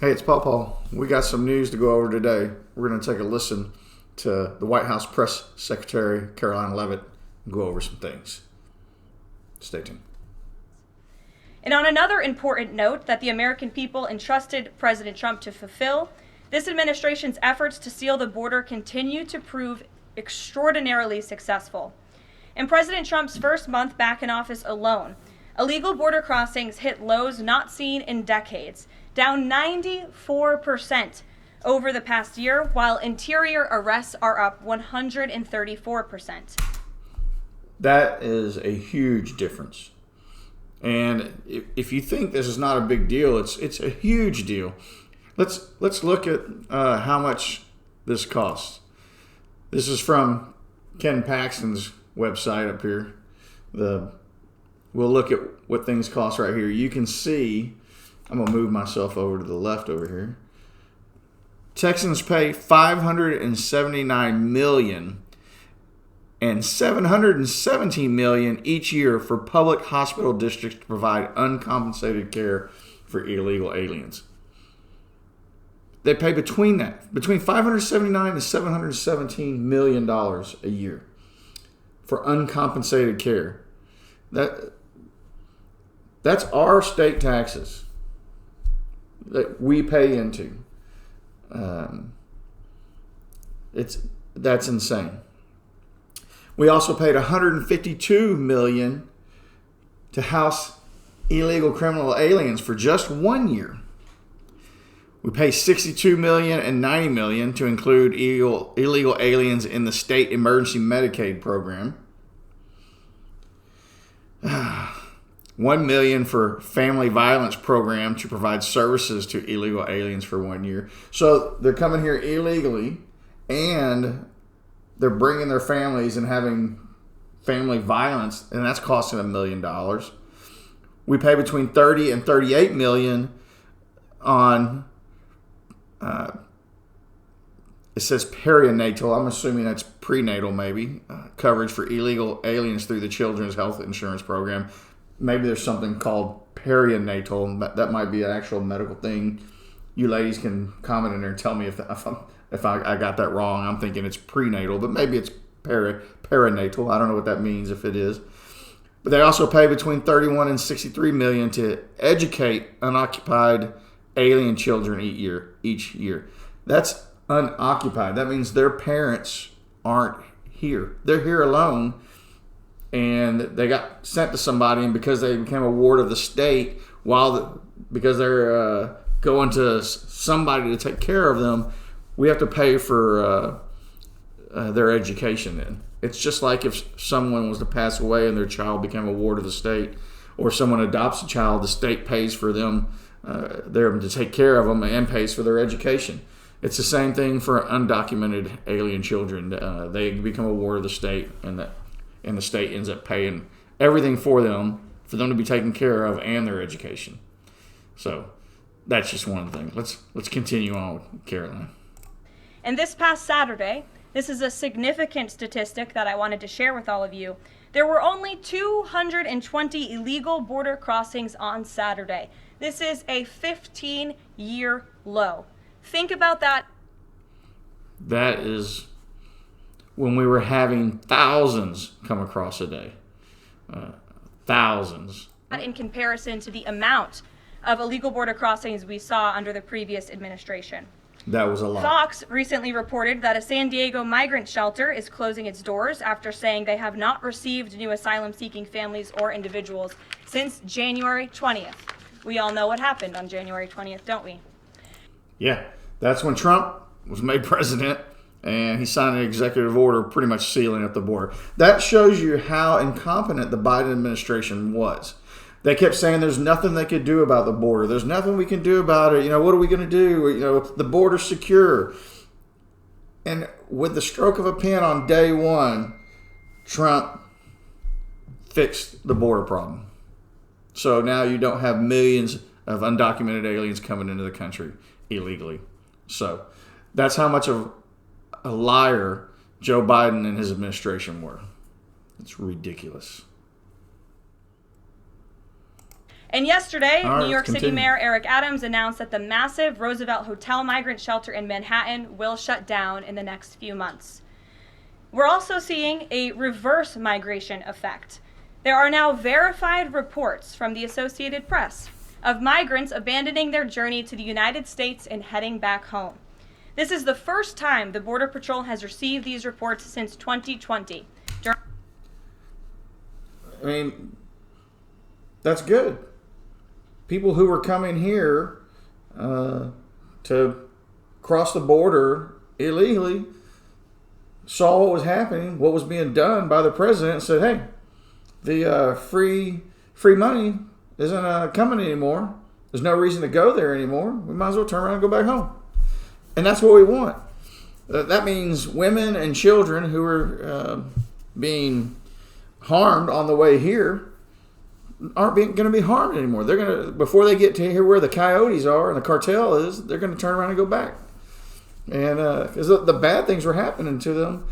Hey, it's PAwPaw. We got some news to go over today. We're going to take a listen to the White House Press Secretary, Karoline Leavitt, and go over some things. Stay tuned. And on another important note that the American people entrusted President Trump to fulfill, this administration's efforts to seal the border continue to prove extraordinarily successful. In President Trump's first month back in office alone, illegal border crossings hit lows not seen in decades, down 94% over the past year, while interior arrests are up 134%. That is a huge difference. And if you think this is not a big deal, it's a huge deal. Let's look at how much this costs. This is from Ken Paxton's website up here. We'll look at what things cost right here. You can see, I'm going to move myself over to the left over here. Texans pay $579 million and $717 million each year for public hospital districts to provide uncompensated care for illegal aliens. They pay between $579 and $717 million a year for uncompensated care. That's our state taxes that we pay into. That's insane. We also paid $152 million to house illegal criminal aliens for just 1 year. We pay $62 million and $90 million to include illegal aliens in the state emergency Medicaid program. $1 million for family violence program to provide services to illegal aliens for 1 year. So they're coming here illegally, and they're bringing their families and having family violence, and that's costing $1 million. We pay between $30 and $38 million on, it says perinatal, I'm assuming that's prenatal maybe, coverage for illegal aliens through the Children's Health Insurance Program. Maybe there's something called perinatal. That might be an actual medical thing. You ladies can comment in there and tell me if I got that wrong. I'm thinking it's prenatal, but maybe it's perinatal. I don't know what that means if it is. But they also pay between $31 and $63 million to educate unoccupied alien children each year. That's unoccupied. That means their parents aren't here. They're here alone, and they got sent to somebody, and because they became a ward of the state, because they're going to somebody to take care of them, we have to pay for their education then. It's just like if someone was to pass away and their child became a ward of the state, or someone adopts a child, the state pays for them, to take care of them, and pays for their education. It's the same thing for undocumented alien children. They become a ward of the state, and the state ends up paying everything for them to be taken care of, and their education. So that's just one thing. Let's continue on with Karoline. And this past Saturday, this is a significant statistic that I wanted to share with all of you. There were only 220 illegal border crossings on Saturday. This is a 15-year low. Think about that. That is when we were having thousands come across a day. Thousands. In comparison to the amount of illegal border crossings we saw under the previous administration. That was a lot. Fox recently reported that a San Diego migrant shelter is closing its doors after saying they have not received new asylum-seeking families or individuals since January 20th. We all know what happened on January 20th, don't we? Yeah, that's when Trump was made president, and he signed an executive order pretty much sealing up the border. That shows you how incompetent the Biden administration was. They kept saying there's nothing they could do about the border. There's nothing we can do about it. What are we going to do? The border's secure. And with the stroke of a pen on day one, Trump fixed the border problem. So now you don't have millions of undocumented aliens coming into the country illegally. So that's how much of a liar Joe Biden and his administration were. It's ridiculous. And yesterday, All right, New York City continue. Mayor Eric Adams announced that the massive Roosevelt Hotel migrant shelter in Manhattan will shut down in the next few months. We're also seeing a reverse migration effect. There are now verified reports from the Associated Press of migrants abandoning their journey to the United States and heading back home. This is the first time the Border Patrol has received these reports since 2020. I mean, that's good. People who were coming here to cross the border illegally saw what was happening, what was being done by the president, and said, hey, the free money isn't coming anymore. There's no reason to go there anymore. We might as well turn around and go back home. And that's what we want. That means women and children who are being harmed on the way here aren't going to be harmed anymore. They're going to, before they get to here where the coyotes are and the cartel is, they're going to turn around and go back. And because the bad things were happening to them,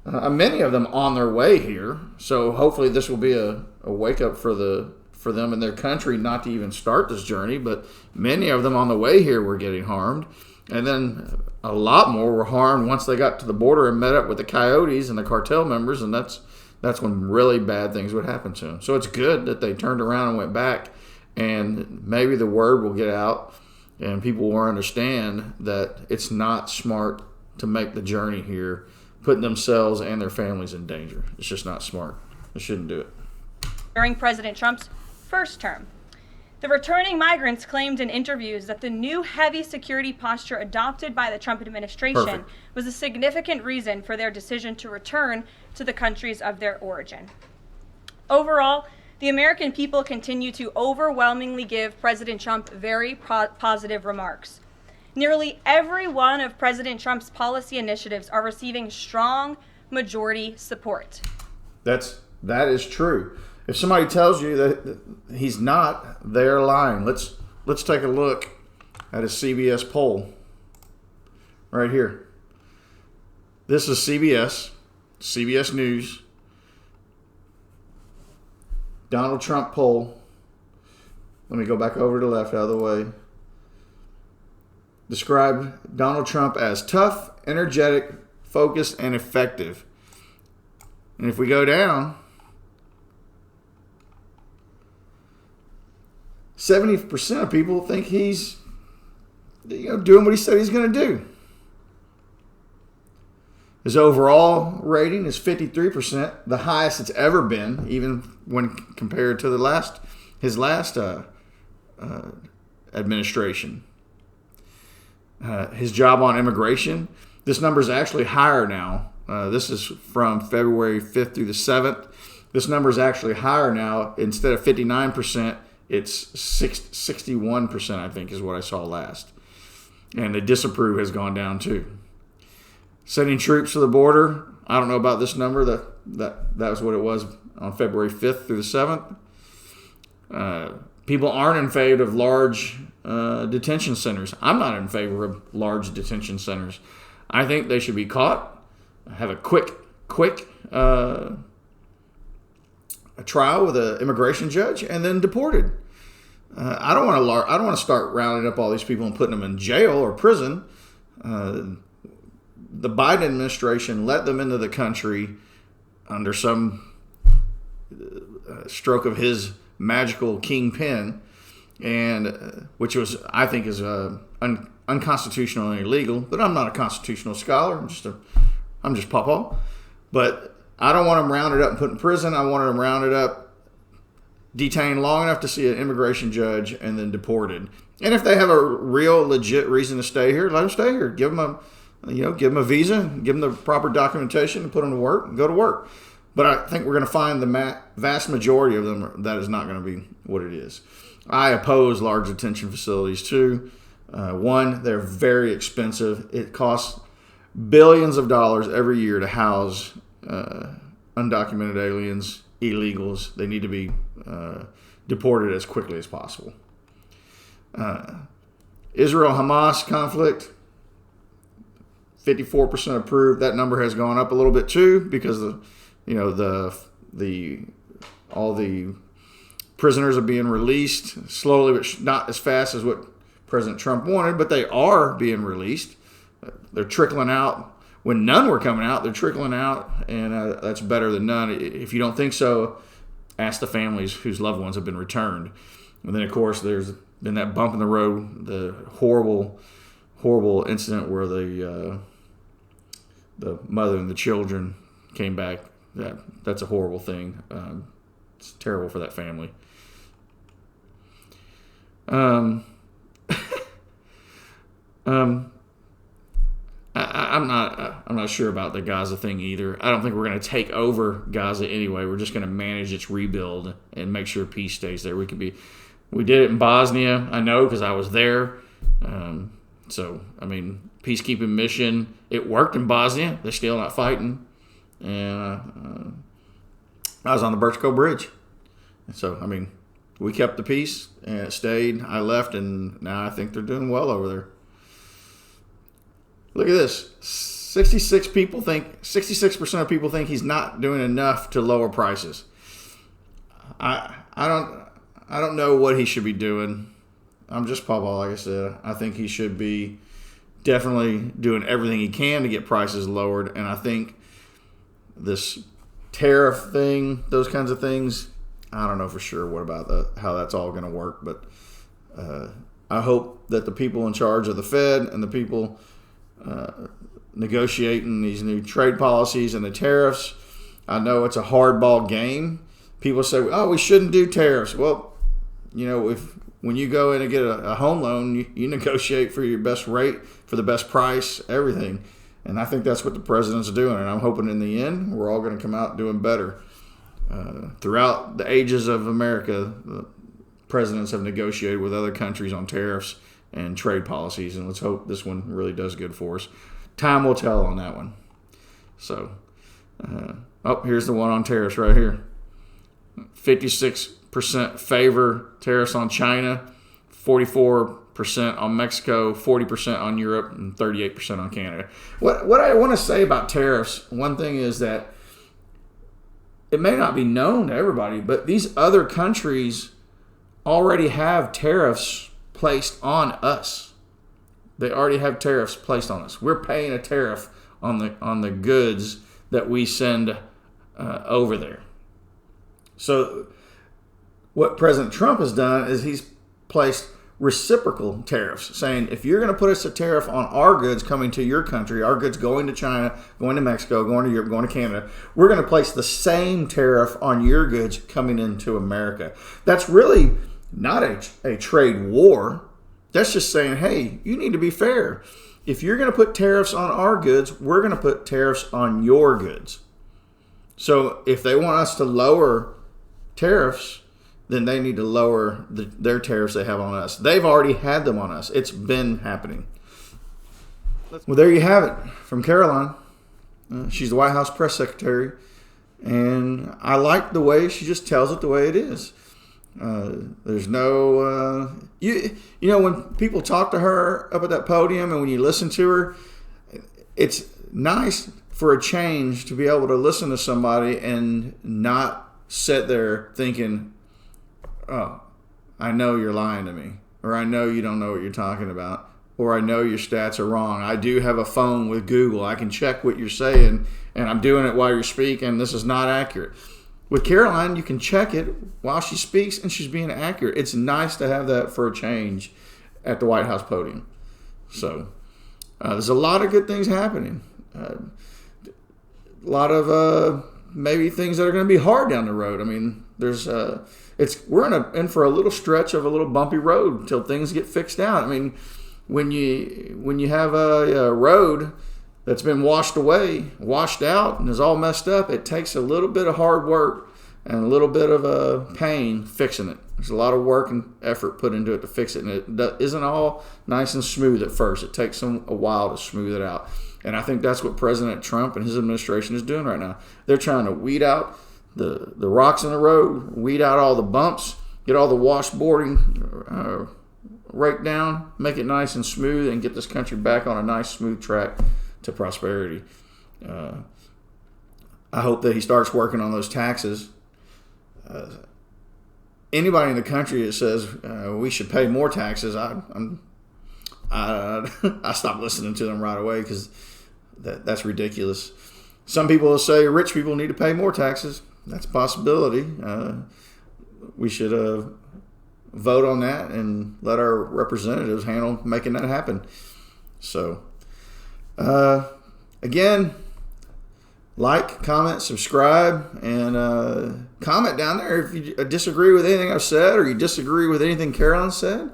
many of them on their way here. So hopefully this will be a wake up for them and their country not to even start this journey. But many of them on the way here were getting harmed. And then a lot more were harmed once they got to the border and met up with the coyotes and the cartel members. And that's when really bad things would happen to them. So it's good that they turned around and went back. And maybe the word will get out and people will understand that it's not smart to make the journey here, putting themselves and their families in danger. It's just not smart. They shouldn't do it. During President Trump's first term, the returning migrants claimed in interviews that the new heavy security posture adopted by the Trump administration was a significant reason for their decision to return to the countries of their origin. Overall, the American people continue to overwhelmingly give President Trump very positive remarks. Nearly every one of President Trump's policy initiatives are receiving strong majority support. That is true. If somebody tells you that he's not, they're lying. Let's take a look at a CBS poll right here. This is CBS News. Donald Trump poll. Let me go back over to the left out of the way. Described Donald Trump as tough, energetic, focused, and effective. And if we go down, 70% of people think he's doing what he said he's going to do. His overall rating is 53%, the highest it's ever been, even when compared to his last administration. His job on immigration, this number is actually higher now. This is from February 5th through the 7th. This number is actually higher now. Instead of 59%, it's 61%, I think, is what I saw last. And the disapprove has gone down too. Sending troops to the border, I don't know about this number. That was what it was on February 5th through the 7th. People aren't in favor of large detention centers. I'm not in favor of large detention centers. I think they should be caught, have a quick a trial with an immigration judge, and then deported. I don't want to start rounding up all these people and putting them in jail or prison. The Biden administration let them into the country under some stroke of his magical kingpin, and which was, I think, is unconstitutional and illegal. But I'm not a constitutional scholar. I'm just PAwPaw. But I don't want them rounded up and put in prison. I want them rounded up, detained long enough to see an immigration judge, and then deported. And if they have a real, legit reason to stay here, let them stay here. Give them a visa, give them the proper documentation, and put them to work, and go to work. But I think we're going to find the vast majority of them that is not going to be what it is. I oppose large detention facilities too. One, they're very expensive. It costs billions of dollars every year to house undocumented aliens, illegals. They need to be deported as quickly as possible. Israel-Hamas conflict, 54% approved. That number has gone up a little bit too because all the Prisoners are being released slowly, but not as fast as what President Trump wanted, but they are being released. They're trickling out. When none were coming out, they're trickling out, and that's better than none. If you don't think so, ask the families whose loved ones have been returned. And then, of course, there's been that bump in the road, the horrible incident where the mother and the children came back. That's a horrible thing. It's terrible for that family. I'm not sure about the Gaza thing either. I don't think we're going to take over Gaza anyway. We're just going to manage its rebuild and make sure peace stays there. We did it in Bosnia, I know, because I was there. Peacekeeping mission, it worked in Bosnia. They're still not fighting. And I was on the Birchco Bridge. So, we kept the peace, and it stayed. I left, and now I think they're doing well over there. Look at this. 66% of people think he's not doing enough to lower prices. I don't know what he should be doing. I'm just PAwPaw, like I said. I think he should be definitely doing everything he can to get prices lowered, and I think this tariff thing, those kinds of things, I don't know for sure how that's all going to work, but I hope that the people in charge of the Fed and the people negotiating these new trade policies and the tariffs, I know it's a hardball game. People say, oh, we shouldn't do tariffs. Well, when you go in and get a home loan, you negotiate for your best rate, for the best price, everything. And I think that's what the president's doing. And I'm hoping in the end, we're all going to come out doing better. Throughout the ages of America, the presidents have negotiated with other countries on tariffs and trade policies. And let's hope this one really does good for us. Time will tell on that one. So, here's the one on tariffs right here. 56% favor tariffs on China, 44% on Mexico, 40% on Europe, and 38% on Canada. What I want to say about tariffs, one thing is that it may not be known to everybody, but these other countries already have tariffs placed on us. They already have tariffs placed on us. We're paying a tariff on the goods that we send over there. So what President Trump has done is he's placed reciprocal tariffs, saying if you're going to put us a tariff on our goods coming to your country, our goods going to China, going to Mexico, going to Europe, going to Canada, we're going to place the same tariff on your goods coming into America. That's really not a trade war. That's just saying, hey, you need to be fair. If you're going to put tariffs on our goods, we're going to put tariffs on your goods. So if they want us to lower tariffs, then they need to lower their tariffs they have on us. They've already had them on us. It's been happening. Well, there you have it from Karoline. She's the White House press secretary, and I like the way she just tells it the way it is. There's no when people talk to her up at that podium and when you listen to her, it's nice for a change to be able to listen to somebody and not sit there thinking, oh, I know you're lying to me, or I know you don't know what you're talking about, or I know your stats are wrong. I do have a phone with Google. I can check what you're saying, and I'm doing it while you're speaking. This is not accurate. With Karoline, you can check it while she speaks, and she's being accurate. It's nice to have that for a change at the White House podium. So there's a lot of good things happening. A lot of maybe things that are going to be hard down the road. I mean, we're in for a little stretch of a little bumpy road until things get fixed out. I mean, when you have a road that's been washed out, and is all messed up, it takes a little bit of hard work and a little bit of pain fixing it. There's a lot of work and effort put into it to fix it, and it isn't all nice and smooth at first. It takes them a while to smooth it out. And I think that's what President Trump and his administration is doing right now. They're trying to weed out the rocks in the road, weed out all the bumps, get all the washboarding raked down, make it nice and smooth, and get this country back on a nice, smooth track to prosperity. I hope that he starts working on those taxes. anybody in the country that says we should pay more taxes, I stop listening to them right away, because that's ridiculous. Some people will say rich people need to pay more taxes. That's a possibility. We should vote on that and let our representatives handle making that happen. So, again, like, comment, subscribe, and comment down there if you disagree with anything I've said, or you disagree with anything Karoline said.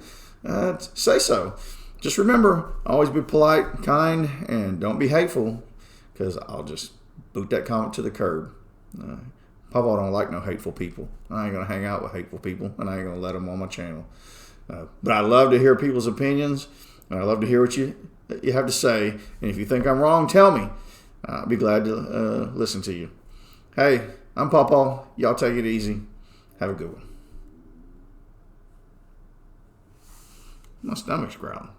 Say so. Just remember, always be polite, kind, and don't be hateful, because I'll just boot that comment to the curb. PAwPaw don't like no hateful people. I ain't going to hang out with hateful people, and I ain't going to let them on my channel. But I love to hear people's opinions, and I love to hear what you have to say. And if you think I'm wrong, tell me. I'll be glad to listen to you. Hey, I'm PAwPaw. Y'all take it easy. Have a good one. My stomach's growling.